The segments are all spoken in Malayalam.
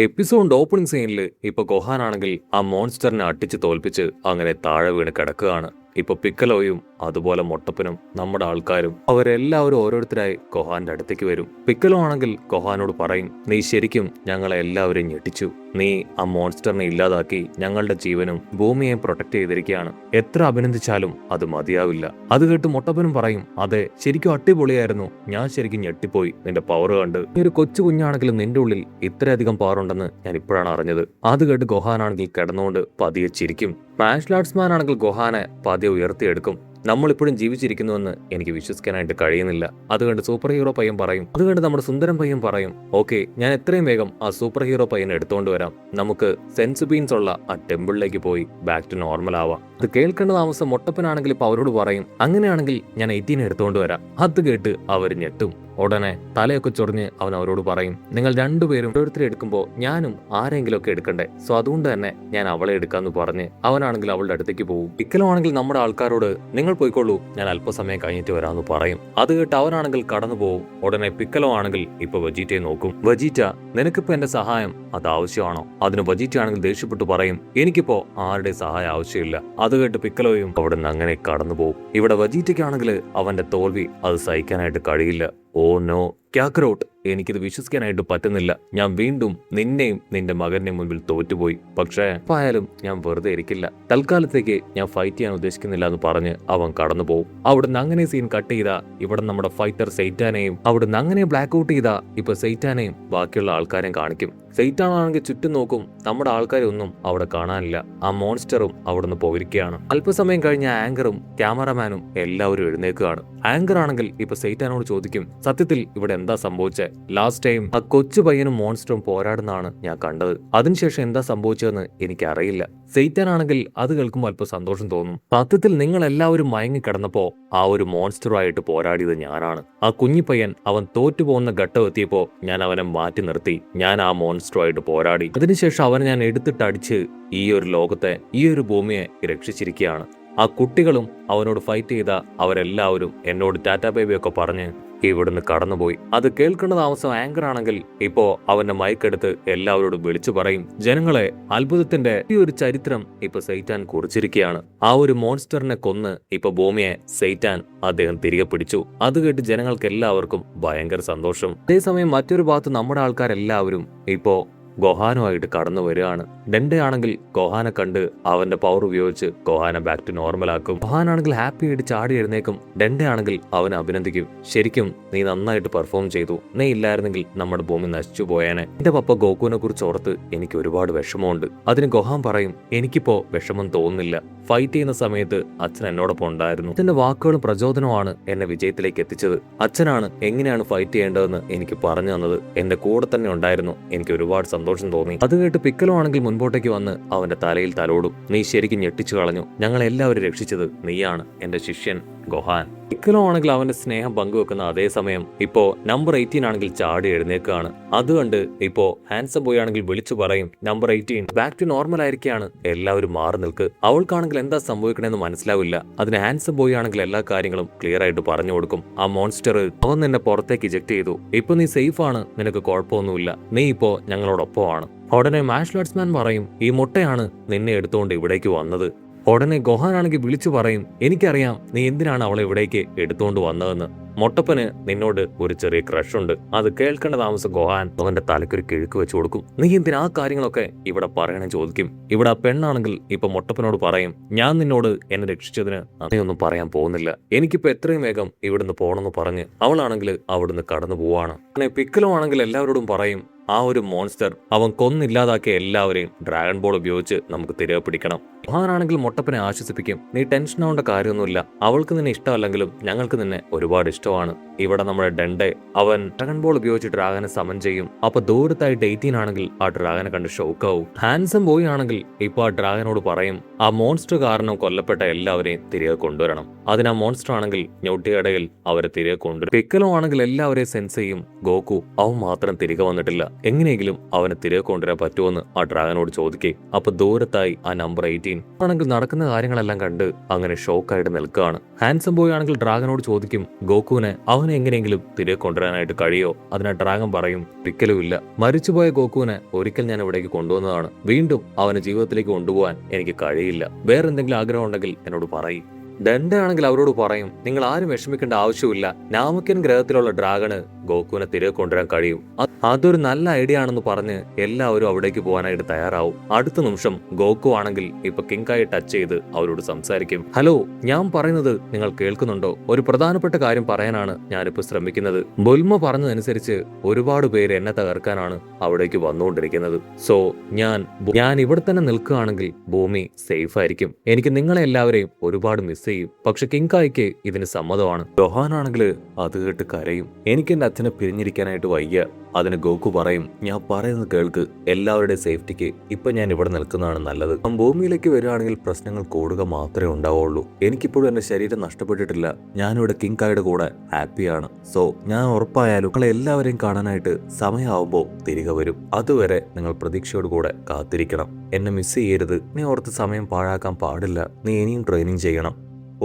എപ്പിസോഡ് ഓപ്പണിംഗ് സീനിൽ ഇപ്പൊ ഗോഹാനാണെങ്കിൽ ആ മോൺസ്റ്ററിനെ അട്ടിച്ച് തോൽപ്പിച്ച് അങ്ങനെ താഴെ വീണ് കിടക്കുകയാണ്. ഇപ്പൊ പിക്കലോയും അതുപോലെ മൊട്ടപ്പനും നമ്മുടെ ആൾക്കാരും അവരെല്ലാവരും ഓരോരുത്തരായി ഗോഹാന്റെ അടുത്തേക്ക് വരും. പിക്കലോ ആണെങ്കിൽ ഗോഹാനോട് പറയും, നീ ശരിക്കും ഞങ്ങളെ എല്ലാവരെയും ഞെട്ടിച്ചു. നീ ആ മോൺസ്റ്ററിനെ ഇല്ലാതാക്കി ഞങ്ങളുടെ ജീവനും ഭൂമിയെയും പ്രൊട്ടക്ട് ചെയ്തിരിക്കുകയാണ്. എത്ര അഭിനന്ദിച്ചാലും അത് മതിയാവില്ല. അത് കേട്ട് മൊട്ടപ്പനും പറയും, അതെ ശരിക്കും അടിപൊളിയായിരുന്നു, ഞാൻ ശരിക്കും ഞെട്ടിപ്പോയി നിന്റെ പവർ കണ്ട്. നീ ഒരു കൊച്ചു കുഞ്ഞാണെങ്കിലും നിന്റെ ഉള്ളിൽ ഇത്രയധികം പവർ ഉണ്ടെന്ന് ഞാൻ ഇപ്പോഴാണ് അറിഞ്ഞത്. അത് കേട്ട് ഗോഹാനാണെങ്കിൽ കിടന്നുകൊണ്ട് പതിയെ ചിരിക്കും. മാർഷൽ ആർട്സ്മാൻ ആണെങ്കിൽ ഗോഹാനെ പതിയെ ഉയർത്തിയെടുക്കും. നമ്മളിപ്പോഴും ജീവിച്ചിരിക്കുന്നുവെന്ന് എനിക്ക് വിശ്വസിക്കാനായിട്ട് കഴിയുന്നില്ല. അതുകൊണ്ട് സൂപ്പർ ഹീറോ പയ്യൻ പറയും, അതുകൊണ്ട് നമ്മുടെ സുന്ദരം പയ്യൻ പറയും, ഓക്കെ ഞാൻ എത്രയും വേഗം ആ സൂപ്പർ ഹീറോ പയ്യനെ എടുത്തുകൊണ്ട് വരാം. നമുക്ക് സെൻസ് ബീൻസ് ഉള്ള ആ ടെമ്പിളിലേക്ക് പോയി ബാക്ക് ടു നോർമൽ ആവാം. അത് കേൾക്കേണ്ട താമസം മൊട്ടപ്പനാണെങ്കിൽ ഇപ്പൊ അവരോട് പറയും, അങ്ങനെയാണെങ്കിൽ ഞാൻ 18 എടുത്തുകൊണ്ട് വരാം. അത് കേട്ട് അവർ ഞെട്ടും. ഉടനെ തലയൊക്കെ ചൊറിഞ്ഞ് അവൻ അവരോട് പറയും, നിങ്ങൾ രണ്ടുപേരും ഓരോരുത്തരെ എടുക്കുമ്പോൾ ഞാനും ആരെങ്കിലും ഒക്കെ എടുക്കണ്ടേ, സോ അതുകൊണ്ട് തന്നെ ഞാൻ അവളെ എടുക്കാന്ന് പറഞ്ഞ് അവനാണെങ്കിൽ അവളുടെ അടുത്തേക്ക് പോകും. പിക്കലോ ആണെങ്കിൽ നമ്മുടെ ആൾക്കാരോട് നിങ്ങൾ പോയിക്കോളൂ, ഞാൻ അല്പസമയം കഴിഞ്ഞിട്ട് വരാമെന്ന് പറയും. അത് കേട്ട് അവനാണെങ്കിൽ കടന്നു പോകും. ഉടനെ പിക്കലോ ആണെങ്കിൽ ഇപ്പൊ വജീറ്റയെ നോക്കും. വജീറ്റ, നിനക്കിപ്പോ എന്റെ സഹായം അത് ആവശ്യമാണോ? അതിന് വജീറ്റ ആണെങ്കിൽ ദേഷ്യപ്പെട്ടു പറയും, എനിക്കിപ്പോ ആരുടെ സഹായം ആവശ്യമില്ല. അത് കേട്ട് പിക്കലോയും അവിടെ നിന്ന് അങ്ങനെ കടന്നു പോകും. ഇവിടെ വജീറ്റയ്ക്കാണെങ്കിൽ അവന്റെ തോൽവി അത് സഹിക്കാനായിട്ട് കഴിയില്ല. ഓ നോ കാക്രോട്ട്, എനിക്കിത് വിശ്വസിക്കാനായിട്ട് പറ്റുന്നില്ല. ഞാൻ വീണ്ടും നിന്നെയും നിന്റെ മകന്റെ മുൻപിൽ തോറ്റുപോയി. പക്ഷേ ആയാലും ഞാൻ വെറുതെ ഇരിക്കില്ല. തൽക്കാലത്തേക്ക് ഞാൻ ഫൈറ്റ് ചെയ്യാൻ ഉദ്ദേശിക്കുന്നില്ല എന്ന് പറഞ്ഞ് അവൻ കടന്നു പോകും. അവിടുന്ന് അങ്ങനെ സീൻ കട്ട് ചെയ്താ ഇവിടെ നമ്മുടെ ഫൈറ്റർ സെയ്റ്റാനെയും അവിടുന്ന് അങ്ങനെ ബ്ലാക്ക് ഔട്ട് ചെയ്താ ഇപ്പൊ സെയ്റ്റാനെയും ബാക്കിയുള്ള ആൾക്കാരെയും കാണിക്കും. സെയ്റ്റാനാണെങ്കിൽ ചുറ്റും നോക്കും, നമ്മുടെ ആൾക്കാരെ ഒന്നും അവിടെ കാണാനില്ല. ആ മോൺസ്റ്ററും അവിടുന്ന് പോയിരിക്കുകയാണ്. അല്പസമയം കഴിഞ്ഞ ആങ്കറും ക്യാമറമാനും എല്ലാവരും എഴുന്നേക്കുകയാണ്. ആങ്കർ ആണെങ്കിൽ ഇപ്പൊ സെയ്റ്റാനോട് ചോദിക്കും, സത്യത്തിൽ ഇവിടെ എന്താ സംഭവിച്ചത്? ലാസ്റ്റ് ടൈം ആ കൊച്ചു പയ്യനും മോൺസ്റ്ററും പോരാടുന്നതാണ് ഞാൻ കണ്ടത്. അതിനുശേഷം എന്താ സംഭവിച്ചതെന്ന് എനിക്കറിയില്ല. സെയ്റ്റാനാണെങ്കിൽ അത് കേൾക്കുമ്പോൾ അല്പം സന്തോഷം തോന്നും. സത്യത്തിൽ നിങ്ങൾ എല്ലാവരും മയങ്ങി കിടന്നപ്പോ ആ ഒരു മോൺസ്റ്ററുമായിട്ട് പോരാടിയത് ഞാനാണ്. ആ കുഞ്ഞിപ്പയ്യൻ അവൻ തോറ്റുപോകുന്ന ഘട്ടം എത്തിയപ്പോ ഞാൻ അവനെ മാറ്റി നിർത്തി. ഞാൻ ആ മോൺസ്റ്ററുമായിട്ട് പോരാടി. അതിനുശേഷം അവനെ ഞാൻ എടുത്തിട്ടടിച്ച് ഈ ഒരു ലോകത്തെ, ഈ ഒരു ഭൂമിയെ രക്ഷിച്ചിരിക്കുകയാണ്. ആ കുട്ടികളും അവനോട് ഫൈറ്റ് ചെയ്ത അവരെല്ലാവരും എന്നോട് ടാറ്റാ ബേബിയൊക്കെ പറഞ്ഞ് ഇവിടുന്ന് കടന്നുപോയി. അത് കേൾക്കേണ്ട താമസം ആങ്കർ ആണെങ്കിൽ ഇപ്പോ അവന്റെ മൈക്കെടുത്ത് എല്ലാവരോടും വിളിച്ചു പറയും, ജനങ്ങളെ, അത്ഭുതത്തിന്റെ ഈ ഒരു ചരിത്രം ഇപ്പൊ സെയ്റ്റാൻ കുറിച്ചിരിക്കുകയാണ്. ആ ഒരു മോൺസ്റ്ററിനെ കൊന്ന് ഇപ്പൊ ഭൂമിയെ സെയ്റ്റാൻ അദ്ദേഹം തിരികെ പിടിച്ചു. അത് കേട്ട് ജനങ്ങൾക്ക് എല്ലാവർക്കും ഭയങ്കര സന്തോഷം. അതേസമയം മറ്റൊരു ഭാഗത്ത് നമ്മുടെ ആൾക്കാരെല്ലാവരും ഇപ്പോ ഗോഹാനുമായിട്ട് കടന്നു വരികയാണ്. ഡെൻഡെ ആണെങ്കിൽ ഗോഹാനെ കണ്ട് അവന്റെ പവർ ഉപയോഗിച്ച് ഗോഹാനെ ബാക്ക് ടു നോർമൽ ആക്കും. ഗോഹാനാണെങ്കിൽ ഹാപ്പി ആയിട്ട് ചാടി എഴുന്നേക്കും. ഡെൻഡെ ആണെങ്കിൽ അവനെ അഭിനന്ദിക്കും, ശരിക്കും നീ നന്നായിട്ട് പെർഫോം ചെയ്തു. നീ ഇല്ലായിരുന്നെങ്കിൽ നമ്മുടെ ഭൂമി നശിച്ചു പോയേനെ. എന്റെ പപ്പ ഗോകുവിനെ കുറിച്ച് ഓർത്ത് എനിക്ക് ഒരുപാട് വിഷമമുണ്ട്. അതിന് ഗോഹാൻ പറയും, എനിക്കിപ്പോ വിഷമം തോന്നുന്നില്ല. ഫൈറ്റ് ചെയ്യുന്ന സമയത്ത് അച്ഛൻ എന്നോടൊപ്പം ഉണ്ടായിരുന്നു. അച്ഛന്റെ വാക്കുകളും പ്രചോദനമാണ് എന്നെ വിജയത്തിലേക്ക് എത്തിച്ചത്. അച്ഛനാണ് എങ്ങനെയാണ് ഫൈറ്റ് ചെയ്യേണ്ടതെന്ന് എനിക്ക് പറഞ്ഞു തന്നത്. എന്റെ കൂടെ തന്നെ ഉണ്ടായിരുന്നു. എനിക്ക് ഒരുപാട് സന്തോഷം തോന്നി. അത് കേട്ട് പിക്കലോ ആണെങ്കിൽ മുൻപോട്ടേക്ക് വന്ന് അവന്റെ തലയിൽ തലോടും. നീ ശരിക്കും ഞെട്ടിച്ചു കളഞ്ഞു. ഞങ്ങൾ എല്ലാവരും രക്ഷിച്ചത് നീയാണ്, എന്റെ ശിഷ്യൻ ഗോഹാൻ. പിക്കലോ ആണെങ്കിൽ അവന്റെ സ്നേഹം പങ്കുവെക്കുന്ന അതേസമയം ഇപ്പോ നമ്പർ 18 ആണെങ്കിൽ ചാടി എഴുന്നേക്കാണ്. അതുകൊണ്ട് ഇപ്പോ ഹാൻസം ബോയ് ആണെങ്കിൽ വിളിച്ചു പറയും, നമ്പർ 18 ബാക്ക് ടു നോർമൽ ആയിരിക്കാണ്, എല്ലാവരും മാറി നിൽക്ക്. അവൾക്കാണെങ്കിൽ എന്താ സംഭവിക്കണമെന്ന് മനസ്സിലാവില്ല. അതിന് ഹാൻസം ബോയ് ആണെങ്കിൽ എല്ലാ കാര്യങ്ങളും ക്ലിയർ ആയിട്ട് പറഞ്ഞു കൊടുക്കും. ആ മോൺസ്റ്റർ അവൻ നിന്നെ പുറത്തേക്ക് ഇജക്ട് ചെയ്തു. ഇപ്പൊ നീ സേഫ് ആണ്, നിനക്ക് കുഴപ്പമൊന്നുമില്ല, നീ ഇപ്പോ ഞങ്ങളോടൊപ്പമാണ്. ഉടനെ മാർഷൽ ആർട്സ്മാൻ പറയും, ഈ മുട്ടയാണ് നിന്നെ എടുത്തുകൊണ്ട് ഇവിടേക്ക് വന്നത്. ഉടനെ ഗോഹാൻ ആണെങ്കിൽ വിളിച്ചു പറയും, എനിക്കറിയാം നീ എന്തിനാണ് അവളെ ഇവിടേക്ക് എടുത്തുകൊണ്ട് വന്നതെന്ന്. മൊട്ടപ്പന് നിന്നോട് ഒരു ചെറിയ ക്രഷ് ഉണ്ട്. അത് കേൾക്കേണ്ട താമസം ഗോഹാൻ അവന്റെ തലക്കൊരു കിഴുക്ക് വെച്ച് കൊടുക്കും. നീ എന്തിനാ ആ കാര്യങ്ങളൊക്കെ ഇവിടെ പറയണമെന്ന് ചോദിക്കും. ഇവിടെ ആ പെണ്ണാണെങ്കിൽ ഇപ്പൊ മൊട്ടപ്പനോട് പറയും, ഞാൻ നിന്നോട് എന്നെ രക്ഷിച്ചതിന് നന്ദിയൊന്നും പറയാൻ പോകുന്നില്ല. എനിക്കിപ്പോ എത്രയും വേഗം ഇവിടുന്ന് പോകണമെന്ന് പറഞ്ഞ് അവളാണെങ്കിൽ അവിടുന്ന് കടന്നു പോവാണ്. പിക്കലോ ആണെങ്കിൽ എല്ലാവരോടും പറയും, ആ ഒരു മോൺസ്റ്റർ അവൻ കൊന്നില്ലാതാക്കിയ എല്ലാവരെയും ഡ്രാഗൺ ബോൾ ഉപയോഗിച്ച് നമുക്ക് തിരികെ പിടിക്കണം. ഗോഹാനാണെങ്കിൽ മൊട്ടപ്പനെ ആശ്വസിപ്പിക്കും, നീ ടെൻഷൻ ആവേണ്ട കാര്യമൊന്നുമില്ല. അവൾക്ക് നിന്നെ ഇഷ്ടമല്ലെങ്കിലും ഞങ്ങൾക്ക് നിന്നെ ഒരുപാട് ഇഷ്ടമാണ്. ഇവിടെ നമ്മുടെ ഡെൻഡെ അവൻ ഡ്രാഗൺ ബോൾ ഉപയോഗിച്ച് ഡ്രാഗനെ സമൻ ചെയ്യും. അപ്പൊ ദൂരത്തായിട്ട് 18 ആണെങ്കിൽ ആ ഡ്രാഗനെ കണ്ട് ഷോക്കാവും. ഹാൻസം ബോയ് ആണെങ്കിൽ ഇപ്പൊ ആ ഡ്രാഗനോട് പറയും, ആ മോൺസ്റ്റർ കാരണം കൊല്ലപ്പെട്ട എല്ലാവരെയും തിരികെ കൊണ്ടുവരണം. അതിന് ആ മോൺസ്റ്റർ ആണെങ്കിൽ ഞൊട്ടിയടയിൽ അവരെ തിരികെ കൊണ്ടുവരും. പിക്കലോ ആണെങ്കിൽ എല്ലാവരെയും സെൻസ് ചെയ്യും. ഗോകു അവൻ മാത്രം തിരികെ വന്നിട്ടില്ല, എങ്ങനെയെങ്കിലും അവനെ തിരികെ കൊണ്ടുവരാൻ പറ്റുമെന്ന് ആ ഡ്രാഗനോട് ചോദിക്കേ. അപ്പൊ ദൂരത്തായി ആ നമ്പർ 18 ആണെങ്കിൽ നടക്കുന്ന കാര്യങ്ങളെല്ലാം കണ്ട് അങ്ങനെ ഷോക്കായിട്ട് നിൽക്കുകയാണ്. ഹാൻസം ബോയ് ആണെങ്കിൽ ഡ്രാഗനോട് ചോദിക്കും ഗോക്കുവിനെ അവനെ എങ്ങനെയെങ്കിലും തിരികെ കൊണ്ടുവരാനായിട്ട് കഴിയോ? അതിനാ ഡ്രാഗൻ പറയും ഒരിക്കലുമില്ല. മരിച്ചുപോയ ഗോക്കുവിനെ ഒരിക്കൽ ഞാൻ ഇവിടേക്ക് കൊണ്ടുവന്നതാണ്. വീണ്ടും അവനെ ജീവിതത്തിലേക്ക് കൊണ്ടുപോകാൻ എനിക്ക് കഴിയില്ല. വേറെന്തെങ്കിലും ആഗ്രഹം ഉണ്ടെങ്കിൽ എന്നോട് പറയും. ഡെൻഡ ആണെങ്കിൽ അവരോട് പറയും നിങ്ങൾ ആരും വിഷമിക്കേണ്ട ആവശ്യമില്ല. നാമക്കൻ ഗ്രഹത്തിലുള്ള ഡ്രാഗണ് ഗോക്കുവിനെ തിരികെ കൊണ്ടുവരാൻ കഴിയും. അതൊരു നല്ല ഐഡിയ ആണെന്ന് പറഞ്ഞ് എല്ലാവരും അവിടേക്ക് പോകാനായിട്ട് തയ്യാറാവും. അടുത്ത നിമിഷം ഗോക്കു ആണെങ്കിൽ ഇപ്പൊ കിങ്കായി ടച്ച് ചെയ്ത് അവരോട് സംസാരിക്കും. ഹലോ, ഞാൻ പറയുന്നത് നിങ്ങൾ കേൾക്കുന്നുണ്ടോ? ഒരു പ്രധാനപ്പെട്ട കാര്യം പറയാനാണ് ഞാനിപ്പോ ശ്രമിക്കുന്നത്. ബുൽമ പറഞ്ഞതനുസരിച്ച് ഒരുപാട് പേര് എന്നെ തകർക്കാനാണ് അവിടേക്ക് വന്നുകൊണ്ടിരിക്കുന്നത്. സോ ഞാൻ ഇവിടെ തന്നെ നിൽക്കുകയാണെങ്കിൽ ഭൂമി സേഫ് ആയിരിക്കും. എനിക്ക് നിങ്ങളെ എല്ലാവരെയും ഒരുപാട് മിസ് ചെയ്യും. പക്ഷെ കിങ്കായിക്ക് ഇതിന് സമ്മതമാണ്. ഗോഹാനാണെങ്കിൽ അത് കേട്ട് കരയും. എനിക്ക് എന്റെ അച്ഛനെ പിരിഞ്ഞിരിക്കാനായിട്ട് വയ്യ. അതിന് ഗോക്കു പറയും ഞാൻ പറയുന്നത് കേൾക്ക്. എല്ലാവരുടെയും സേഫ്റ്റിക്ക് ഇപ്പൊ ഞാൻ ഇവിടെ നിൽക്കുന്നതാണ് നല്ലത്. ഭൂമിയിലേക്ക് വരികയാണെങ്കിൽ പ്രശ്നങ്ങൾ കൂടുക മാത്രമേ ഉണ്ടാവുള്ളൂ. എനിക്കിപ്പോഴും എന്റെ ശരീരം നഷ്ടപ്പെട്ടിട്ടില്ല. ഞാനിവിടെ കിങ്കായുടെ കൂടെ ഹാപ്പിയാണ്. സോ ഞാൻ ഉറപ്പായാലും നിങ്ങളെ എല്ലാവരെയും കാണാനായിട്ട് സമയമാവുമ്പോൾ തിരികെ വരും. അതുവരെ നിങ്ങൾ പ്രതീക്ഷയോടുകൂടെ കാത്തിരിക്കണം. എന്നെ മിസ് ചെയ്യരുത്. നീ ഓർത്ത് സമയം പാഴാക്കാൻ പാടില്ല. നീ ഇനിയും ട്രെയിനിങ് ചെയ്യണം.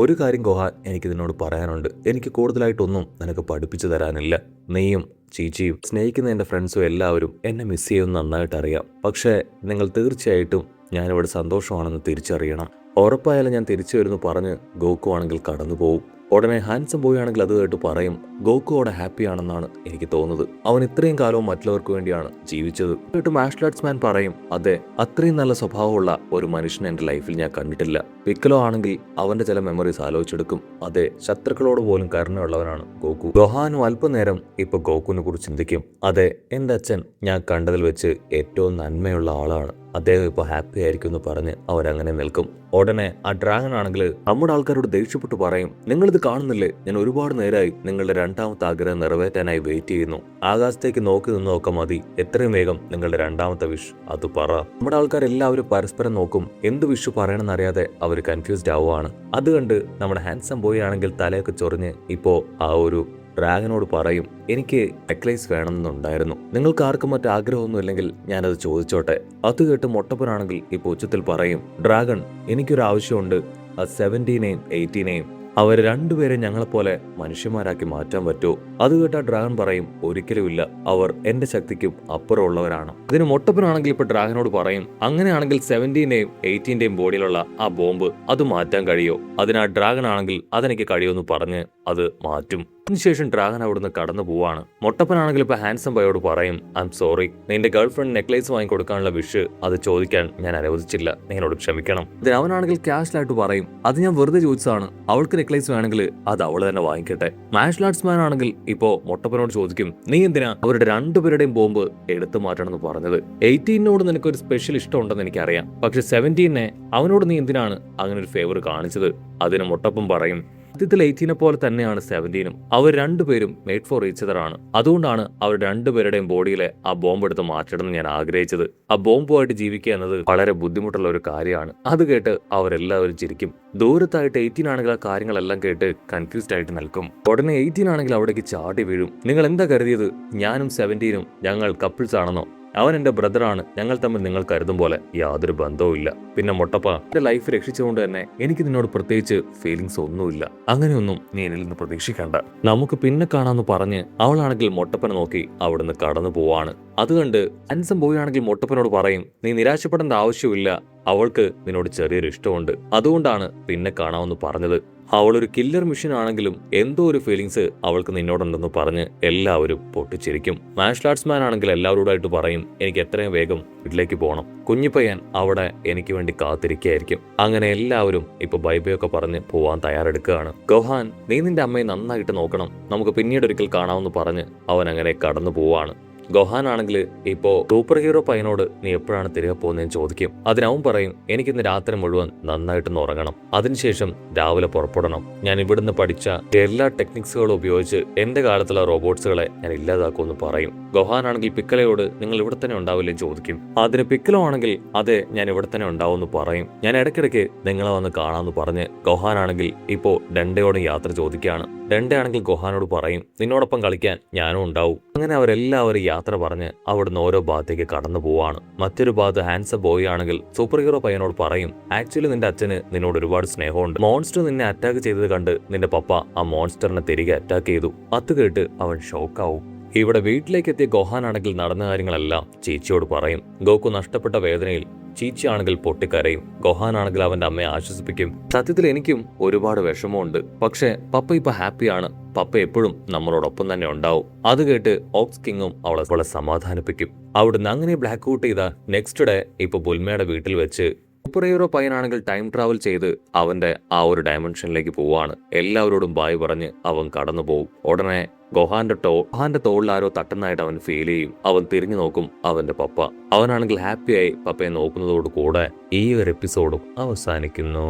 ഒരു കാര്യം ഗോഹാൻ എനിക്കിതിനോട് പറയാനുണ്ട്. എനിക്ക് കൂടുതലായിട്ടൊന്നും നിനക്ക് പഠിപ്പിച്ചു തരാനില്ല. നീയും ചീച്ചിയും സ്നേഹിക്കുന്ന എൻ്റെ ഫ്രണ്ട്സും എല്ലാവരും എന്നെ മിസ് ചെയ്യുമെന്ന് നന്നായിട്ട് അറിയാം. പക്ഷേ നിങ്ങൾ തീർച്ചയായിട്ടും ഞാനിവിടെ സന്തോഷമാണെന്ന് തിരിച്ചറിയണം. ഉറപ്പായാലും ഞാൻ തിരിച്ചു വരുന്നു പറഞ്ഞ് ഗോക്കു ആണെങ്കിൽ കടന്നു പോകും. ഉടനെ ഹാൻസം ബോയ് ആണെങ്കിൽ അത് കേട്ട് പറയും ഗോക്കു അവിടെ ഹാപ്പി ആണെന്നാണ് എനിക്ക് തോന്നുന്നത്. അവൻ ഇത്രയും കാലവും മറ്റുള്ളവർക്ക് വേണ്ടിയാണ് ജീവിച്ചത്. കേട്ട് മാർഷൽ ആർട്സ് മാൻ പറയും അതെ, അത്രയും നല്ല സ്വഭാവമുള്ള ഒരു മനുഷ്യനെ എന്റെ ലൈഫിൽ ഞാൻ കണ്ടിട്ടില്ല. പിക്കലോ ആണെങ്കിൽ അവന്റെ ചില മെമ്മറീസ് ആലോചിച്ചെടുക്കും. അതെ, ശത്രുക്കളോട് പോലും കരുണയുള്ളവനാണ് ഗോക്കു. ഗോഹാനും അല്പനേരം ഇപ്പൊ ഗോക്കുവിനെ കുറിച്ച് ചിന്തിക്കും. അതെ, എന്റെ അച്ഛൻ ഞാൻ കണ്ടതിൽ വെച്ച് ഏറ്റവും നന്മയുള്ള ആളാണ്. അദ്ദേഹം ഇപ്പൊ ഹാപ്പി ആയിരിക്കും എന്ന് പറഞ്ഞ് അവരങ്ങനെ നിൽക്കും. ഉടനെ ആ ഡ്രാഗൺ ആണെങ്കിൽ നമ്മുടെ ആൾക്കാരോട് ദേഷ്യപ്പെട്ടു പറയും നിങ്ങളിത് കാണുന്നില്ലേ? ഞാൻ ഒരുപാട് നേരമായി നിങ്ങളുടെ രണ്ടാമത്തെ ആഗ്രഹം നിറവേറ്റാനായി വെയിറ്റ് ചെയ്യുന്നു. ആകാശത്തേക്ക് നോക്കി നിന്നൊക്കെ മതി. എത്രയും വേഗം നിങ്ങളുടെ രണ്ടാമത്തെ വിഷ് അത് പറ. നമ്മുടെ ആൾക്കാരെല്ലാവരും പരസ്പരം നോക്കും. എന്ത് വിഷ് പറയണമെന്നറിയാതെ അവർ കൺഫ്യൂസ്ഡ് ആവുകയാണ്. അത് കണ്ട് നമ്മുടെ ഹാൻസം ബോയ് ആണെങ്കിൽ തലയൊക്കെ ചൊറിഞ്ഞ് ഇപ്പോ ആ ഒരു ഡ്രാഗനോട് പറയും എനിക്ക് നെക്ലേസ് വേണമെന്നുണ്ടായിരുന്നു. നിങ്ങൾക്ക് ആർക്കും മറ്റു ആഗ്രഹമൊന്നും ഇല്ലെങ്കിൽ ഞാനത് ചോദിച്ചോട്ടെ. അത് കേട്ട് മൊട്ടപ്പനാണെങ്കിൽ ഇപ്പോൾ ഉച്ചത്തിൽ പറയും ഡ്രാഗൺ എനിക്കൊരു ആവശ്യമുണ്ട്. ആ 17-നെയും 18-നെയും അവർ രണ്ടുപേരെ ഞങ്ങളെപ്പോലെ മനുഷ്യന്മാരാക്കി മാറ്റാൻ പറ്റുമോ? അത് കേട്ട ഡ്രാഗൺ പറയും ഒരിക്കലുമില്ല. അവർ എന്റെ ശക്തിക്കും അപ്പുറമുള്ളവരാണ്. ഇതിന് മൊട്ടപ്പനാണെങ്കിൽ ഇപ്പൊ ഡ്രാഗനോട് പറയും അങ്ങനെയാണെങ്കിൽ 17-ന്റെയും 18-ന്റെയും ബോഡിയിലുള്ള ആ ബോംബ് അത് മാറ്റാൻ കഴിയോ? അതിന് ആ ഡ്രാഗൺ ആണെങ്കിൽ അതെനിക്ക് കഴിയുമെന്ന് പറഞ്ഞ് അത് മാറ്റും. അതിനുശേഷം ഡ്രാഗൺ അവിടുന്ന് കടന്നു പോവാണ്. മൊട്ടപ്പനാണെങ്കിൽ ഇപ്പൊ ഹാൻസം ബോയോട് പറയും ഐ എം സോറി, നിന്റെ ഗേൾഫ്രണ്ട് നെക്ലേസ് വാങ്ങിക്കൊടുക്കാനുള്ള വിഷ് അത് ചോദിക്കാൻ ഞാൻ അനുവദിച്ചില്ല. നിങ്ങളോട് ക്ഷമിക്കണം. ഇതിന് അവനാണെങ്കിൽ ക്യാഷ്ലായിട്ട് പറയും അത് ഞാൻ വെറുതെ ചോദിച്ചതാണ്. അവൾക്ക് നെക്ലേസ് വേണമെങ്കിൽ അത് അവള് തന്നെ വാങ്ങിക്കട്ടെ. മാർഷൽ ആർട്സ് മാൻ ആണെങ്കിൽ ഇപ്പോ മൊട്ടപ്പനോട് ചോദിക്കും നീ എന്തിനാ അവരുടെ രണ്ടുപേരുടെയും ബോംബ് എടുത്തു മാറ്റണമെന്ന് പറഞ്ഞത്? 18-നോട് നിനക്കൊരു സ്പെഷ്യൽ ഇഷ്ടമുണ്ടെന്ന് എനിക്കറിയാം. പക്ഷെ 17-നെ അവനോട് നീ എന്തിനാണ് അങ്ങനെ ഒരു ഫേവർ കാണിച്ചത്? അതിന് മൊട്ടപ്പൻ പറയും സത്യത്തിൽ 18-നെ പോലെ തന്നെയാണ് 17-നും. അവർ രണ്ടുപേരും മേഡ് ഫോർ ഈച്ച് അതർ ആണ്. അതുകൊണ്ടാണ് അവർ രണ്ടുപേരുടെയും ബോഡിയിലെ ആ ബോംബ് എടുത്ത് മാറ്റണമെന്ന് ഞാൻ ആഗ്രഹിച്ചത്. ആ ബോംബുമായിട്ട് ജീവിക്കുക എന്നത് വളരെ ബുദ്ധിമുട്ടുള്ള ഒരു കാര്യമാണ്. അത് കേട്ട് അവരെല്ലാവരും ചിരിക്കും. ദൂരത്തായിട്ട് 18 ആണെങ്കിൽ ആ കാര്യങ്ങളെല്ലാം കേട്ട് കൺഫ്യൂസ്ഡ് ആയിട്ട് നിൽക്കും. ഉടനെ 18 ആണെങ്കിൽ അവിടേക്ക് ചാടി വീഴും. നിങ്ങൾ എന്താ കരുതിയത് ഞാനും 17-നും ഞങ്ങൾ കപ്പിൾസ് ആണെന്നോ? അവൻ എന്റെ ബ്രദറാണ്. ഞങ്ങൾ തമ്മിൽ നിങ്ങൾ കരുതും പോലെ യാതൊരു ബന്ധവും ഇല്ല. പിന്നെ മൊട്ടപ്പ എന്റെ ലൈഫ് രക്ഷിച്ചുകൊണ്ട് തന്നെ എനിക്ക് നിന്നോട് പ്രത്യേകിച്ച് ഫീലിങ്സ് ഒന്നുമില്ല. അങ്ങനെയൊന്നും നീ എന്നിൽ നിന്ന് പ്രതീക്ഷിക്കണ്ട. നമുക്ക് പിന്നെ കാണാന്ന് പറഞ്ഞ് അവളാണെങ്കിൽ മൊട്ടപ്പനെ നോക്കി അവിടുന്ന് കടന്നു പോവാണ്. അതുകൊണ്ട് ഹാൻസം ബോയ് ആണെങ്കിൽ മൊട്ടപ്പനോട് പറയും നീ നിരാശപ്പെടേണ്ട ആവശ്യമില്ല. അവൾക്ക് നിന്നോട് ചെറിയൊരു ഇഷ്ടമുണ്ട്. അതുകൊണ്ടാണ് പിന്നെ കാണാമെന്ന് പറഞ്ഞത്. അവളൊരു കില്ലർ മിഷൻ ആണെങ്കിലും എന്തോ ഒരു ഫീലിങ്സ് അവൾക്ക് നിന്നോടുണ്ടെന്ന് പറഞ്ഞ് എല്ലാവരും പൊട്ടിച്ചിരിക്കും. മാർഷൽ ആർട്സ് മാൻ ആണെങ്കിൽ എല്ലാവരോടായിട്ട് പറയും എനിക്ക് എത്രയും വേഗം വീട്ടിലേക്ക് പോകണം. കുഞ്ഞിപ്പയ്യൻ അവിടെ എനിക്ക് വേണ്ടി കാത്തിരിക്കുകയായിരിക്കും. അങ്ങനെ എല്ലാവരും ഇപ്പൊ ബൈബൈ ഒക്കെ പറഞ്ഞ് പോവാൻ തയ്യാറെടുക്കുകയാണ്. ഗോഹാൻ നീ നിന്റെ അമ്മയെ നന്നായിട്ട് നോക്കണം. നമുക്ക് പിന്നീട് ഒരിക്കൽ കാണാമെന്ന് പറഞ്ഞ് അവൻ അങ്ങനെ കടന്നു പോവാണ്. ഗോഹാൻ ആണെങ്കിൽ ഇപ്പോ സൂപ്പർ ഹീറോ പയ്യനോട് നീ എപ്പോഴാണ് തിരികെ പോകുന്നതെന്ന് ചോദിക്കും. അതിനവൻ പറയും എനിക്കിന്ന് രാത്രി മുഴുവൻ നന്നായിട്ട് ഉറങ്ങണം. അതിനുശേഷം രാവിലെ പുറപ്പെടണം. ഞാൻ ഇവിടുന്ന് പഠിച്ച എല്ലാ ടെക്നിക്സുകളും ഉപയോഗിച്ച് എന്റെ കാലത്തുള്ള റോബോട്ട്സുകളെ ഞാൻ ഇല്ലാതാക്കുമെന്ന് പറയും. ഗോഹാൻ ആണെങ്കിൽ പിക്കലയോട് നിങ്ങൾ ഇവിടെ തന്നെ ഉണ്ടാവില്ലേ ചോദിക്കും. അതിന് പിക്കലോ ആണെങ്കിൽ അതെ ഞാൻ ഇവിടെ തന്നെ ഉണ്ടാവുമെന്ന് പറയും. ഞാൻ ഇടയ്ക്കിടയ്ക്ക് നിങ്ങളെ വന്ന് കാണാമെന്ന് പറഞ്ഞ് ഗോഹാൻ ആണെങ്കിൽ ഇപ്പോ ഡെൻഡയോട് യാത്ര ചോദിക്കുകയാണ്. ഡെൻഡയാണെങ്കിൽ ഗോഹാനോട് പറയും നിന്നോടൊപ്പം കളിക്കാൻ ഞാനും ഉണ്ടാവും. അങ്ങനെ അവരെല്ലാവരും യാത്ര പറഞ്ഞ് അവിടുന്ന് ഓരോ ഭാഗത്തേക്ക് കടന്നു പോവാണ്. മറ്റൊരു ഭാഗത്ത് ഹാൻസം ബോയ് ആണെങ്കിൽ സൂപ്പർ ഹീറോ പയ്യനോട് പറയും, ആക്ച്വലി നിന്റെ അച്ഛന് നിന്നോട് ഒരുപാട് സ്നേഹമുണ്ട്. മോൺസ്റ്റർ നിന്നെ അറ്റാക്ക് ചെയ്തത് കണ്ട് നിന്റെ പപ്പ ആ മോൺസ്റ്ററിനെ തിരികെ അറ്റാക്ക് ചെയ്തു. അത് കേട്ട് അവൻ ഷോക്കാവും. ഇവിടെ വീട്ടിലേക്ക് എത്തിയ ഗോഹാനാണെങ്കിൽ നടന്ന കാര്യങ്ങളെല്ലാം ചീച്ചിയോട് പറയും. ഗോക്കു നഷ്ടപ്പെട്ട വേദനയിൽ ചീച്ചിയാണെങ്കിൽ പൊട്ടിക്കരയും. ഗോഹാനാണെങ്കിൽ അവന്റെ അമ്മയെ ആശ്വസിപ്പിക്കും. സത്യത്തിൽ എനിക്കും ഒരുപാട് വിഷമമുണ്ട്, പക്ഷെ പപ്പ ഇപ്പൊ ഹാപ്പിയാണ്. പപ്പ എപ്പോഴും നമ്മളോടൊപ്പം തന്നെ ഉണ്ടാവും. അത് കേട്ട് ഓക്സ് കിങ്ങും അവളെ സമാധാനിപ്പിക്കും. അവിടുന്ന് അങ്ങനെ ബ്ലാക്ക് ഔട്ട് ചെയ്ത നെക്സ്റ്റ് ഡേ ഇപ്പൊ ബുൽമയുടെ വീട്ടിൽ വെച്ച് സൂപ്പർ ഹീറോ പയ്യനാണെങ്കിൽ ടൈം ട്രാവൽ ചെയ്ത് അവന്റെ ആ ഒരു ഡയമെൻഷനിലേക്ക് പോവാണ്. എല്ലാവരോടും ബായ് പറഞ്ഞ് അവൻ കടന്നു പോകും. ഉടനെ ഗോഹാന്റെ തോളിൽ ആരോ തട്ടുന്നതായിട്ട് അവൻ ഫീൽ ചെയ്യും. അവൻ തിരിഞ്ഞു നോക്കും, അവന്റെ പപ്പ. അവനാണെങ്കിൽ ഹാപ്പിയായി പപ്പയെ നോക്കുന്നതോട് കൂടെ ഈ ഒരു എപ്പിസോഡും അവസാനിക്കുന്നു.